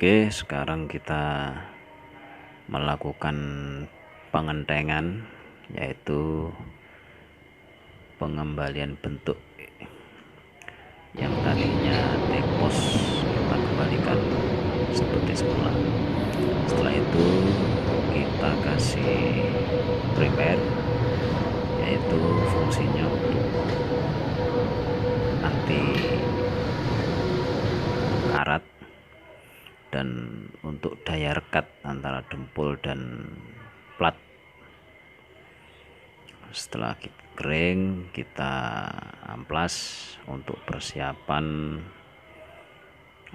Oke, sekarang kita melakukan pengentengan, yaitu pengembalian bentuk yang tadinya tepos kita kembalikan seperti semula. Setelah itu kita kasih primer, yaitu fungsinya untuk anti karat dan untuk daya rekat antara dempul dan plat. Setelah kering, kita amplas untuk persiapan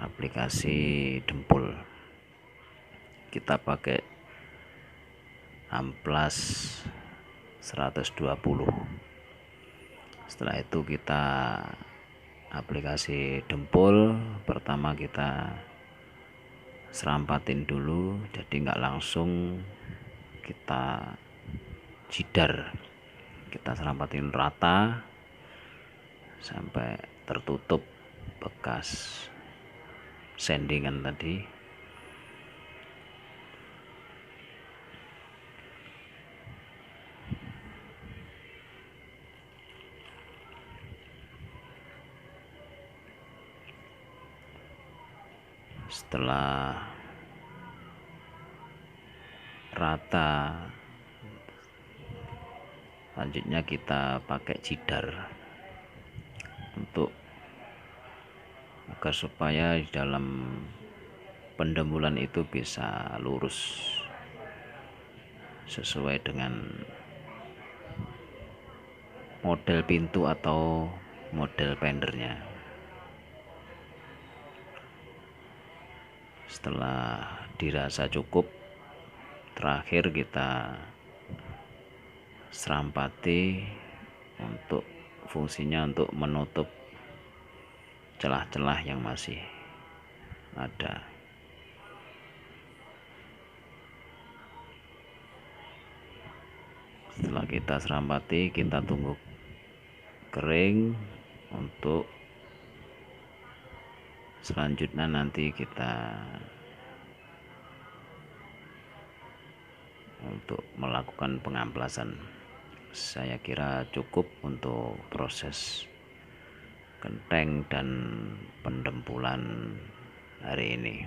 aplikasi dempul. Kita pakai amplas 120. Setelah itu kita aplikasi dempul. Pertama kita serampatin dulu, jadi nggak langsung kita jidar. Kita serampatin rata sampai tertutup bekas sandingan tadi. Setelah rata, selanjutnya kita pakai jidar untuk agar supaya di dalam pendembulan itu bisa lurus sesuai dengan model pintu atau model fendernya. Setelah dirasa cukup, terakhir kita serampati untuk fungsinya untuk menutup celah-celah yang masih ada. Setelah kita serampati, kita tunggu kering untuk selanjutnya nanti kita untuk melakukan pengamplasan. Saya kira cukup untuk proses genteng dan pendempulan hari ini.